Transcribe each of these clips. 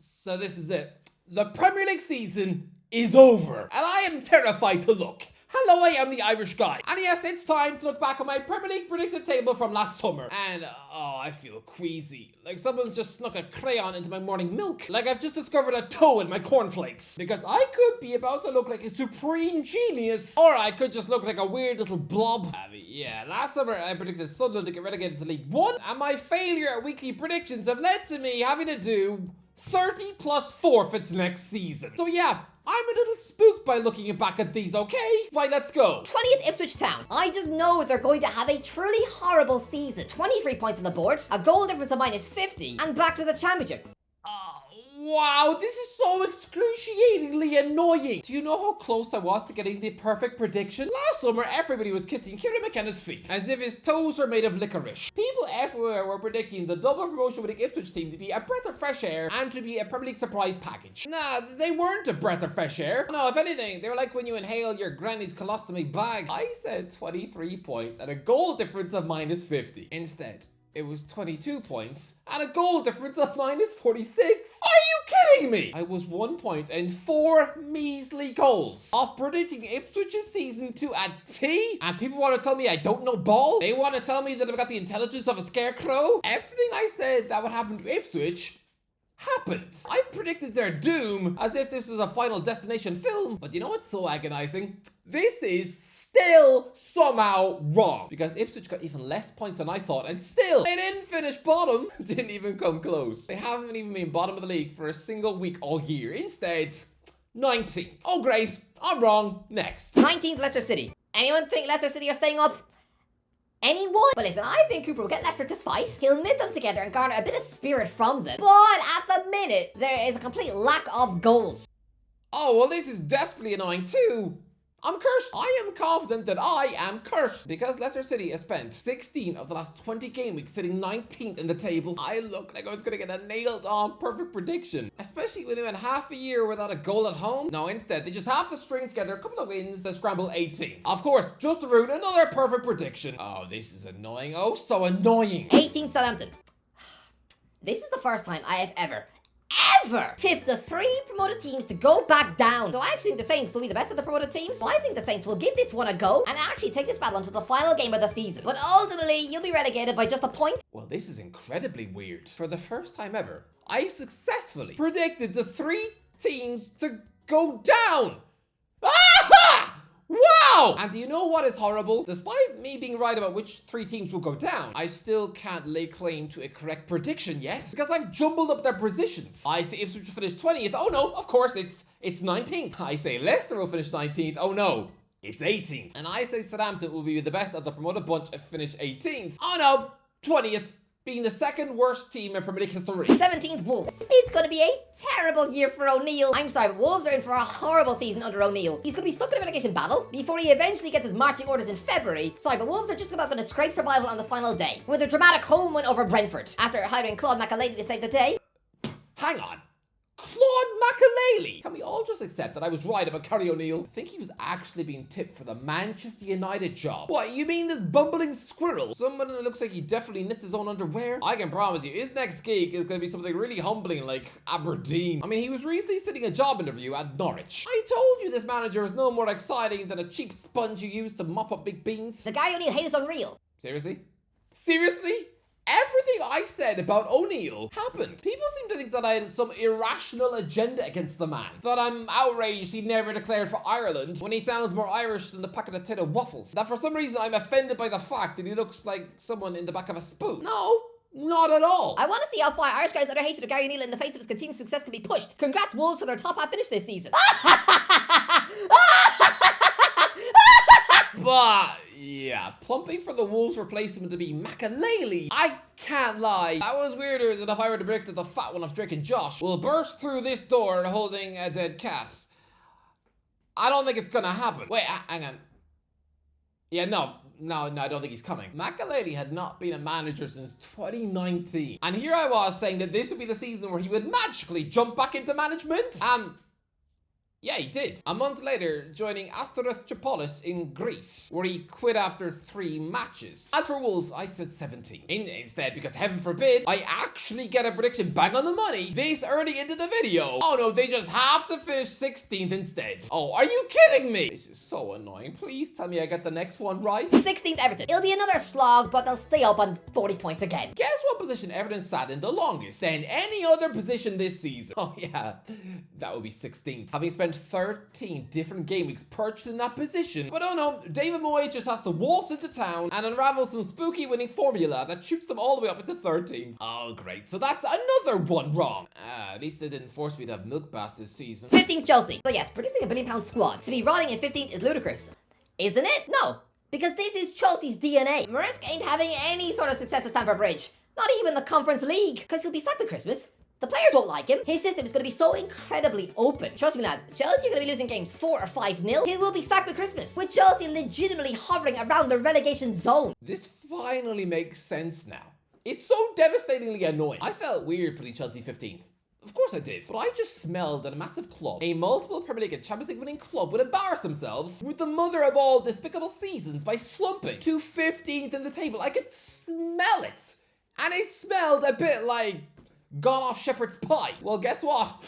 So this is it. The Premier League season is over, and I am terrified to look. Hello, I am the Irish guy. And yes, it's time to look back on my Premier League predicted table from last summer. And, I feel queasy. Like someone's just snuck a crayon into my morning milk. Like I've just discovered a toe in my cornflakes. Because I could be about to look like a supreme genius. Or I could just look like a weird little blob. Yeah, last summer I predicted Sunderland to get relegated to League One. And my failure at weekly predictions have led to me having to do 30 plus forfeits next season. So yeah, I'm a little spooked by looking back at these, okay? Right, let's go. 20th Ipswich Town. I just know they're going to have a truly horrible season. 23 points on the board, a goal difference of -50, and back to the championship. Wow, this is so excruciatingly annoying. Do you know how close I was to getting the perfect prediction? Last summer, everybody was kissing Kieran McKenna's feet, as if his toes were made of licorice. People everywhere were predicting the double promotion winning Ipswich team to be a breath of fresh air and to be a Premier League surprise package. Nah, they weren't a breath of fresh air. No, if anything, they were like when you inhale your granny's colostomy bag. I said 23 points and a goal difference of -50. Instead, it was 22 points and a goal difference of -46. Are you kidding me? I was 1 point and 4 measly goals off predicting Ipswich's season to a T. And people want to tell me I don't know ball. They want to tell me that I've got the intelligence of a scarecrow. Everything I said that would happen to Ipswich happened. I predicted their doom as if this was a Final Destination film. But you know what's so agonizing? This is still somehow wrong, because Ipswich got even less points than I thought, and still they didn't finish bottom. Didn't even come close. They haven't even been bottom of the league for a single week all year. Instead, 19th. Oh great, I'm wrong. Next. 19th Leicester City. Anyone think Leicester City are staying up? Anyone? But listen, I think Cooper will get Leicester to fight. He'll knit them together and garner a bit of spirit from them. But at the minute, there is a complete lack of goals. Oh, well, this is desperately annoying too. I'm cursed. I am confident that I am cursed because Leicester City has spent 16 of the last 20 game weeks sitting 19th in the table. I look like I was going to get a nailed on perfect prediction, especially when they went half a year without a goal at home. No, instead, they just have to string together a couple of wins to scramble 18. Of course, just to ruin another perfect prediction. Oh, this is annoying. Oh, so annoying. 18th Southampton. This is the first time I have ever tipped the 3 promoted teams to go back down. So I actually think the Saints will be the best of the promoted teams. So I think the Saints will give this one a go and actually take this battle into the final game of the season. But ultimately, you'll be relegated by just a point. Well, this is incredibly weird. For the first time ever, I successfully predicted the 3 teams to go down. Ah! Wow! And do you know what is horrible? Despite me being right about which 3 teams will go down, I still can't lay claim to a correct prediction yet, because I've jumbled up their positions. I say Ipswich will finish 20th. Oh no, of course it's 19th. I say Leicester will finish 19th. Oh no, it's 18th. And I say Southampton will be the best of the promoted bunch and finish 18th. Oh no, 20th. Being the second worst team in Premier League history. 17th Wolves. It's going to be a terrible year for O'Neill. I'm sorry, but Wolves are in for a horrible season under O'Neill. He's going to be stuck in a relegation battle before he eventually gets his marching orders in February. Sorry, but Wolves are just about going to scrape survival on the final day with a dramatic home win over Brentford after hiring Claude McAlady to save the day. Hang on. Claude McAlady. Can we all just accept that I was right about Kerry O'Neill? I think he was actually being tipped for the Manchester United job. What, you mean this bumbling squirrel? Someone that looks like he definitely knits his own underwear? I can promise you, his next gig is going to be something really humbling like Aberdeen. I mean, he was recently sitting a job interview at Norwich. I told you this manager is no more exciting than a cheap sponge you use to mop up big beans. The guy O'Neill hates is unreal. Seriously? Seriously? Everything I said about O'Neill happened. People seem to think that I had some irrational agenda against the man. That I'm outraged he never declared for Ireland when he sounds more Irish than the packet of potato waffles. That for some reason I'm offended by the fact that he looks like someone in the back of a spoon. No, not at all. I want to see how far Irish guys' utter hatred of Gary O'Neill in the face of his continued success can be pushed. Congrats Wolves for their top half finish this season. But yeah, plumping for the Wolves replacement to be McAlady. I can't lie, that was weirder than if I were to predict that the fat one of Drake and Josh will burst through this door holding a dead cat. I don't think it's gonna happen. Wait, hang on. Yeah, no, I don't think he's coming. McAlady had not been a manager since 2019. And here I was saying that this would be the season where he would magically jump back into management. Yeah, he did. A month later, joining Aston Villa in Greece, where he quit after 3 matches. As for Wolves, I said 17. Instead, because heaven forbid, I actually get a prediction bang on the money this early into the video. Oh no, they just have to finish 16th instead. Oh, are you kidding me? This is so annoying. Please tell me I get the next one right. 16th Everton. It'll be another slog, but they'll stay up on 40 points again. Guess what position Everton sat in the longest than any other position this season? Oh yeah, that would be 16th. Having spent 13 different game weeks perched in that position. But oh no, David Moyes just has to waltz into town and unravel some spooky winning formula that shoots them all the way up into 13th. Oh great, so that's another one wrong. At least they didn't force me to have milk baths this season. 15th Chelsea. So yes, predicting a £1 billion squad to be rotting in 15th is ludicrous. Isn't it? No, because this is Chelsea's DNA. Maresca ain't having any sort of success at Stamford Bridge. Not even the Conference League. Because he'll be sacked by Christmas. The players won't like him. His system is going to be so incredibly open. Trust me, lads. Chelsea are going to be losing games 4 or 5-0. He will be sacked by Christmas. With Chelsea legitimately hovering around the relegation zone. This finally makes sense now. It's so devastatingly annoying. I felt weird putting Chelsea 15th. Of course I did. But I just smelled that a massive club, a multiple Premier League and Champions League winning club, would embarrass themselves with the mother of all despicable seasons by slumping to 15th in the table. I could smell it. And it smelled a bit like gone off shepherd's pie. Well, guess what?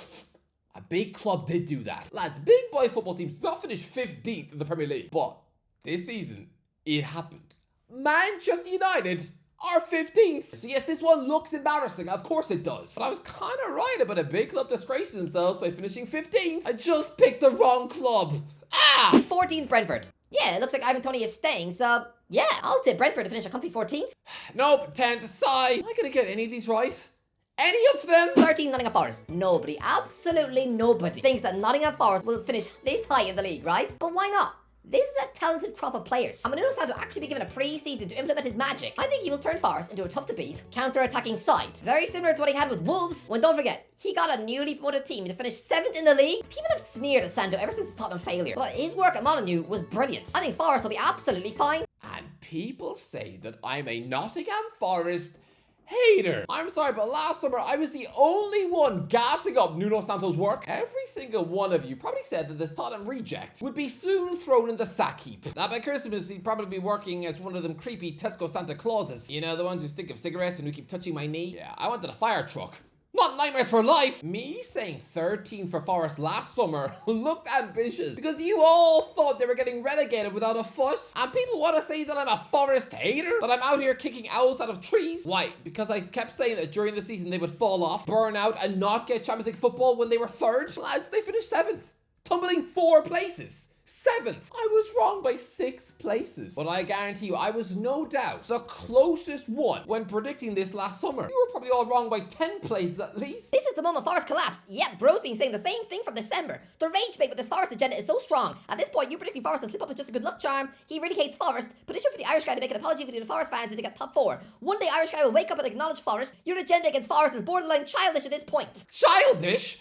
A big club did do that. Lads, big boy football teams do not finish 15th in the Premier League. But this season, it happened. Manchester United are 15th. So yes, this one looks embarrassing. Of course it does. But I was kind of right about a big club disgracing themselves by finishing 15th. I just picked the wrong club. 14th Brentford. Yeah, it looks like Ivan Toney is staying, so yeah, I'll tip Brentford to finish a comfy 14th. Nope, 10th, sigh. Am I going to get any of these right? Any of them? 13th Nottingham Forest. Nobody, absolutely nobody, thinks that Nottingham Forest will finish this high in the league, right? But why not? This is a talented crop of players. And Nuno Santo actually be given a pre-season to implement his magic. I think he will turn Forest into a tough-to-beat, counter-attacking side. Very similar to what he had with Wolves, when, don't forget, he got a newly promoted team to finish 7th in the league. People have sneered at Santo ever since his Tottenham failure, but his work at Molineux was brilliant. I think Forest will be absolutely fine. And people say that I'm a Nottingham Forest hater. I'm sorry, but last summer I was the only one gassing up Nuno Santo's work. Every single one of you probably said that this Tottenham reject would be soon thrown in the sack heap. Now by Christmas he'd probably be working as one of them creepy Tesco Santa Clauses. You know, the ones who stink of cigarettes and who keep touching my knee? Yeah, I wanted a fire truck. Not nightmares for life. Me saying 13 for Forest last summer looked ambitious because you all thought they were getting relegated without a fuss. And people want to say that I'm a Forest hater, that I'm out here kicking owls out of trees. Why? Because I kept saying that during the season they would fall off, burn out, and not get Champions League football when they were 3rd. Lads, they finished 7th, tumbling 4 places. 7th. I was wrong by 6 places. But I guarantee you, I was no doubt the closest one when predicting this last summer. You were probably all wrong by 10 places at least. This is the moment Forest collapse. Yep, bro's been saying the same thing from December. The rage bait with this Forest agenda is so strong. At this point, you predicting Forest to slip up is just a good luck charm. He really hates Forest. Petition for the Irish guy to make an apology video to Forest fans and to get top 4. One day Irish guy will wake up and acknowledge Forest. Your agenda against Forest is borderline childish at this point. Childish?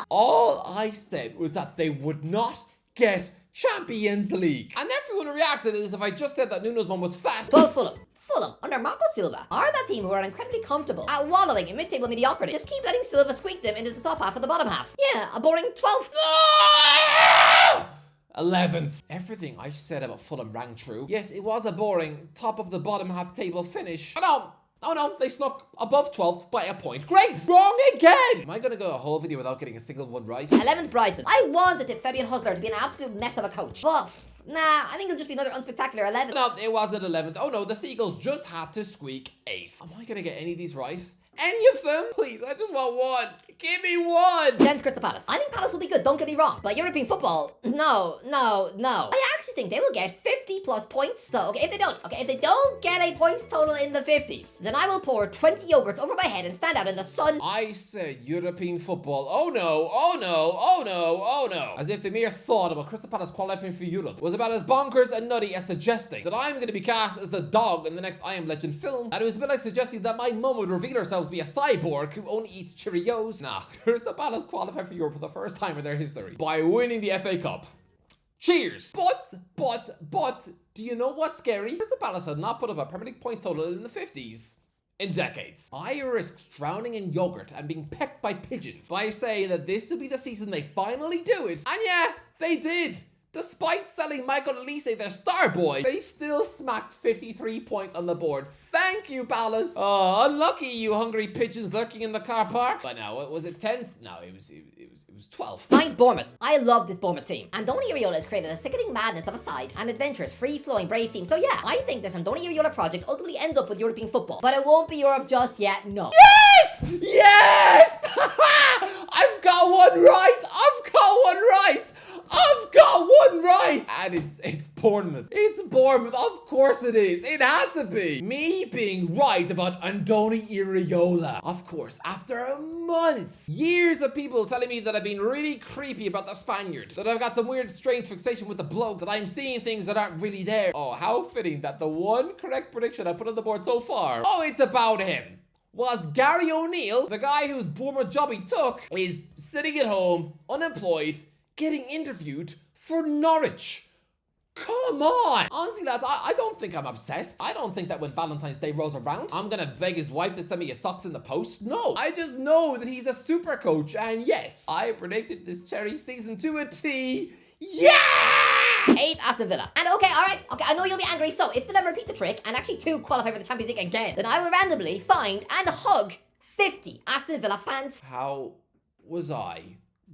All I said was that they would not get Champions League. And everyone reacted as if I just said that Nuno's one was fat. But Fulham, under Marco Silva, are that team who are incredibly comfortable at wallowing in mid-table mediocrity. Just keep letting Silva squeak them into the top half and the bottom half. Yeah, a boring 12th. 11th. Everything I said about Fulham rang true. Yes, it was a boring top of the bottom half table finish. Oh no, they snuck above 12th by a point. Great! Wrong again! Am I gonna go a whole video without getting a single one right? 11th Brighton. I wanted it Fabian Husler to be an absolute mess of a coach. But nah, I think it'll just be another unspectacular 11th. No, it wasn't 11th. Oh no, the Seagulls just had to squeak 8th. Am I gonna get any of these right? Any of them? Please, I just want one. Give me one. 10th Crystal Palace. I think Palace will be good, don't get me wrong. But European football, no. I actually think they will get 50 plus points. So, if they don't get a points total in the 50s, then I will pour 20 yogurts over my head and stand out in the sun. I said European football. Oh no. As if the mere thought about Crystal Palace qualifying for Europe was about as bonkers and nutty as suggesting that I'm going to be cast as the dog in the next I Am Legend film. And it was a bit like suggesting that my mum would reveal herself to be a cyborg who only eats Cheerios. Nah, Crystal Palace qualified for Europe for the first time in their history by winning the FA Cup. Cheers! But, do you know what's scary? Crystal Palace had not put up a Premier League points total in the 50s in decades. I risked drowning in yogurt and being pecked by pigeons by saying that this would be the season they finally do it. And yeah, they did. Despite selling Michael Elise, their star boy, they still smacked 53 points on the board. Thank you, Palace. Oh, unlucky, you hungry pigeons lurking in the car park. But now, was it 10th? No, it was 12th. Ninth, Bournemouth. I love this Bournemouth team. Andoni Iraola has created a sickening madness of a side, an adventurous, free-flowing, brave team. So yeah, I think this Andoni Iraola project ultimately ends up with European football. But it won't be Europe just yet, no. Yes! Yes! I've got one right! I've got one right! I've got one right! And it's Bournemouth. It's Bournemouth. Of course it is. It had to be. Me being right about Andoni Iraola. Of course, after months, years of people telling me that I've been really creepy about the Spaniard, that I've got some weird strange fixation with the bloke, that I'm seeing things that aren't really there. Oh, how fitting that the one correct prediction I put on the board so far, oh, it's about him, was Gary O'Neill, the guy whose Bournemouth job he took, is sitting at home, unemployed, getting interviewed for Norwich. Come on! Honestly, lads, I don't think I'm obsessed. I don't think that when Valentine's Day rolls around, I'm gonna beg his wife to send me his socks in the post. No, I just know that he's a super coach, and yes, I predicted this cherry season to a T. Yeah! 8th, Aston Villa. And okay, I know you'll be angry, so if they'll ever repeat the trick and actually to qualify for the Champions League again, then I will randomly find and hug 50 Aston Villa fans. How was I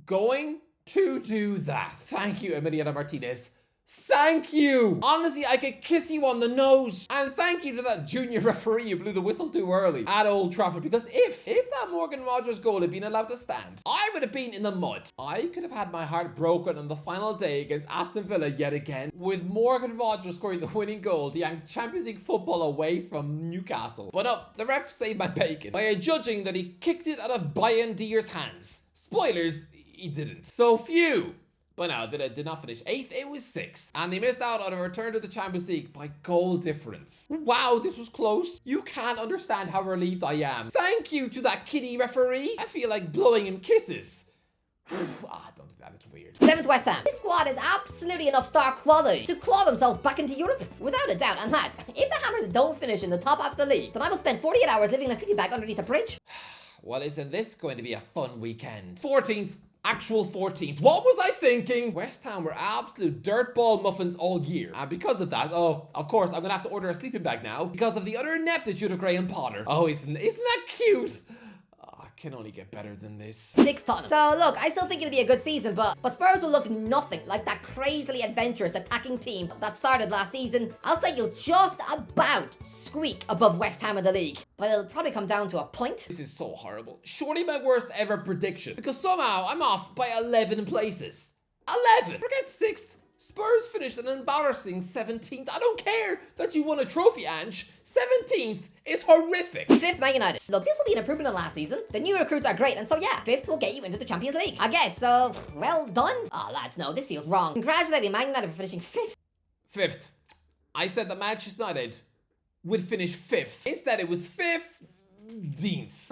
going to do that? Thank you, Emiliano Martinez. Thank you. Honestly, I could kiss you on the nose. And thank you to that junior referee who blew the whistle too early at Old Trafford. Because if that Morgan Rogers goal had been allowed to stand, I would have been in the mud. I could have had my heart broken on the final day against Aston Villa yet again, with Morgan Rogers scoring the winning goal to yank Champions League football away from Newcastle. But no, the ref saved my bacon by adjudging that he kicked it out of Bayern Dier's hands. Spoilers, he didn't. So phew. But no, Villa did not finish 8th, it was 6th. And they missed out on a return to the Champions League by goal difference. Wow, this was close. You can't understand how relieved I am. Thank you to that kiddie referee. I feel like blowing him kisses. Don't do that, it's weird. 7th, West Ham. This squad is absolutely enough star quality to claw themselves back into Europe, without a doubt. And lads, if the Hammers don't finish in the top half of the league, then I will spend 48 hours living in a sleeping bag underneath a bridge. Well, isn't this going to be a fun weekend? 14th. Actual 14th. What was I thinking? West Ham were absolute dirtball muffins all year. And because of that, oh, of course, I'm gonna have to order a sleeping bag now because of the utter ineptitude of Graham Potter. Oh, isn't that cute? Oh, I can only get better than this. 6th, Tottenham. So look, I still think it'll be a good season, but Spurs will look nothing like that crazily adventurous attacking team that started last season. I'll say you'll just about squeak above West Ham in the league, but it'll probably come down to a point. This is so horrible. Surely my worst ever prediction, because somehow I'm off by 11 places. 11! Forget 6th. Spurs finished an embarrassing 17th. I don't care that you won a trophy, Ange. 17th is horrific. 5th, Man United. Look, this will be an improvement on last season. The new recruits are great, and so yeah, 5th will get you into the Champions League. I guess, so, well done. Oh, lads, no, this feels wrong. Congratulating Man United for finishing 5th. 5th. I said that Manchester United would finish 5th. Instead, it was 15th.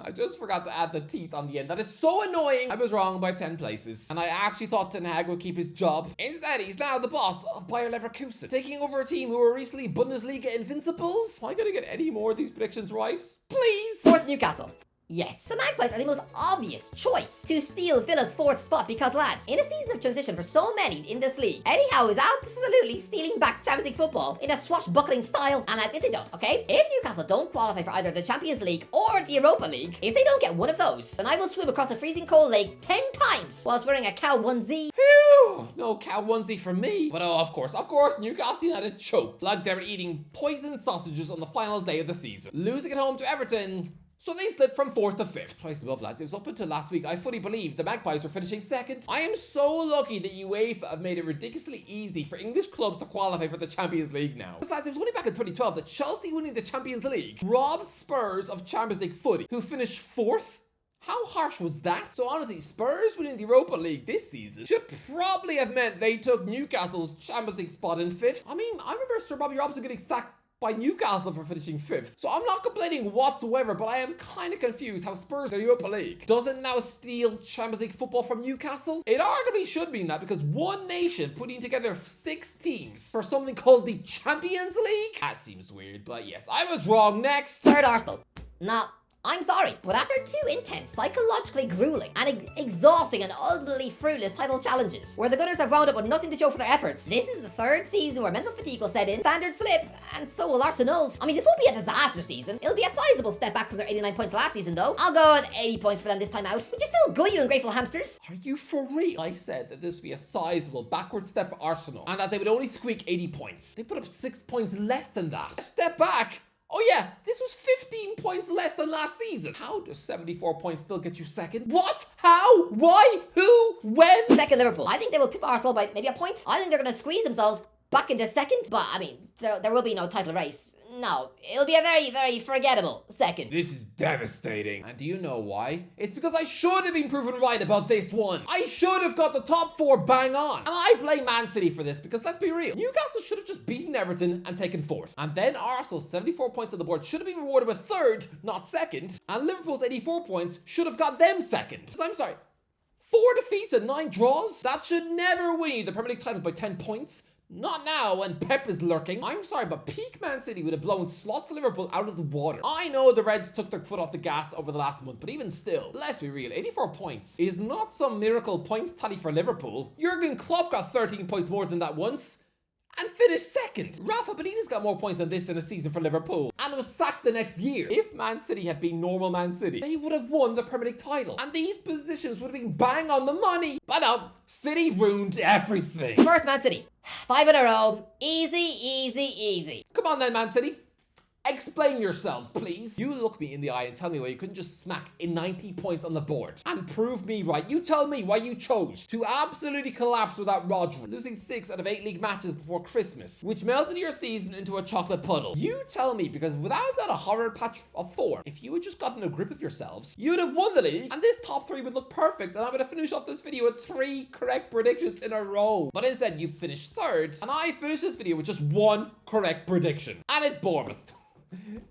I just forgot to add the teeth on the end. That is so annoying. I was wrong by 10 places. And I actually thought Ten Hag would keep his job. Instead, he's now the boss of Bayer Leverkusen, taking over a team who were recently Bundesliga invincibles. Am I going to get any more of these predictions right? Please? 4th, Newcastle. Yes, the Magpies are the most obvious choice to steal Villa's 4th spot because, lads, in a season of transition for so many in this league, Eddie Howe is absolutely stealing back Champions League football in a swashbuckling style. And lads, if they don't, okay? If Newcastle don't qualify for either the Champions League or the Europa League, if they don't get one of those, then I will swim across a freezing cold lake 10 times whilst wearing a cow onesie. Phew! No cow onesie for me. But oh, of course, Newcastle United choked like they were eating poisoned sausages on the final day of the season, losing at home to Everton. So they slipped from 4th to 5th. Twice above, lads. It was up until last week I fully believed the Magpies were finishing 2nd. I am so lucky that UEFA have made it ridiculously easy for English clubs to qualify for the Champions League now. Because, lads, it was only back in 2012 that Chelsea winning the Champions League robbed Spurs of Champions League footy, who finished 4th. How harsh was that? So honestly, Spurs winning the Europa League this season should probably have meant they took Newcastle's Champions League spot in 5th. I mean, I remember Sir Bobby Robson getting sacked by Newcastle for finishing 5th. So I'm not complaining whatsoever, but I am kind of confused how Spurs in the Europa League doesn't now steal Champions League football from Newcastle. It arguably should mean that because one nation putting together 6 teams for something called the Champions League? That seems weird, but yes, I was wrong. Next. 3rd, Arsenal. Nah, I'm sorry, but after 2 intense, psychologically grueling, and exhausting and ultimately fruitless title challenges, where the Gunners have wound up with nothing to show for their efforts, this is the 3rd season where mental fatigue will set in, standards slip, and so will Arsenal's. I mean, this won't be a disaster season. It'll be a sizable step back from their 89 points last season, though. I'll go with 80 points for them this time out, which is still good, you ungrateful hamsters. Are you for real? I said that this would be a sizable backward step for Arsenal, and that they would only squeak 80 points. They put up 6 points less than that. A step back? Oh yeah, this was 15 points less than last season. How does 74 points still get you second? What? How? Why? Who? When? Second, Liverpool. I think they will pip Arsenal by maybe a point. I think they're going to squeeze themselves back into second. But, I mean, there will be no title race. No, it'll be a very, very forgettable second. This is devastating. And do you know why? It's because I should have been proven right about this one. I should have got the top 4 bang on. And I blame Man City for this because let's be real. Newcastle should have just beaten Everton and taken 4th. And then Arsenal's 74 points on the board should have been rewarded with 3rd, not 2nd. And Liverpool's 84 points should have got them 2nd. So I'm sorry. 4 defeats and 9 draws? That should never win you the Premier League title by 10 points. Not now when Pep is lurking. I'm sorry, but peak Man City would have blown slots Liverpool out of the water. I know the Reds took their foot off the gas over the last month, but even still, let's be real, 84 points is not some miracle points tally for Liverpool. Jurgen Klopp got 13 points more than that once and finished 2nd. Rafa Benitez got more points than this in a season for Liverpool and was sacked the next year. If Man City had been normal Man City, they would have won the Premier League title and these positions would have been bang on the money. But no, City ruined everything. First, Man City. 5 in a row. Easy, easy, easy. Come on then, Man City. Explain yourselves, please. You look me in the eye and tell me why you couldn't just smack in 90 points on the board and prove me right. You tell me why you chose to absolutely collapse without Rodri, losing 6 out of 8 league matches before Christmas, which melted your season into a chocolate puddle. You tell me, because without that a horror patch of 4, if you had just gotten a grip of yourselves, you'd have won the league and this top 3 would look perfect and I would have finished off this video with 3 correct predictions in a row. But instead you finished 3rd and I finished this video with just 1 correct prediction, and it's Bournemouth.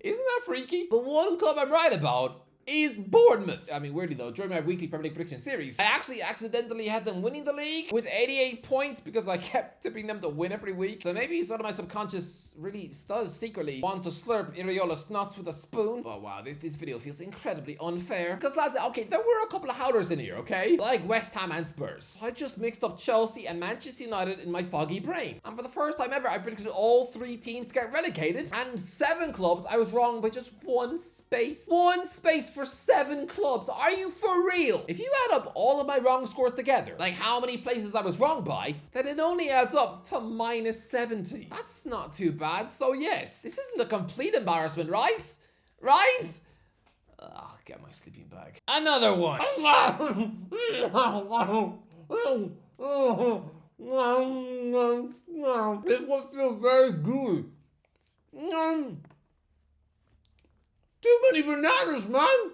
Isn't that freaky? The one club I'm right about is Bournemouth. I mean, weirdly though, during my weekly Premier League prediction series, I actually accidentally had them winning the league with 88 points because I kept tipping them to win every week. So maybe sort of my subconscious really does secretly want to slurp Iriola snots with a spoon. Oh wow, this video feels incredibly unfair. Because lads, okay, there were a couple of howlers in here, okay? Like West Ham and Spurs. I just mixed up Chelsea and Manchester United in my foggy brain. And for the first time ever, I predicted all 3 teams to get relegated. And 7 clubs, I was wrong by just 1 space. 1 space for 7 clubs. Are you for real? If you add up all of my wrong scores together, like how many places I was wrong by, then it only adds up to minus 70. That's not too bad. So yes, this isn't a complete embarrassment, right? Right? I'll get my sleeping bag. Another one. This one feels very good. Too many bananas, man.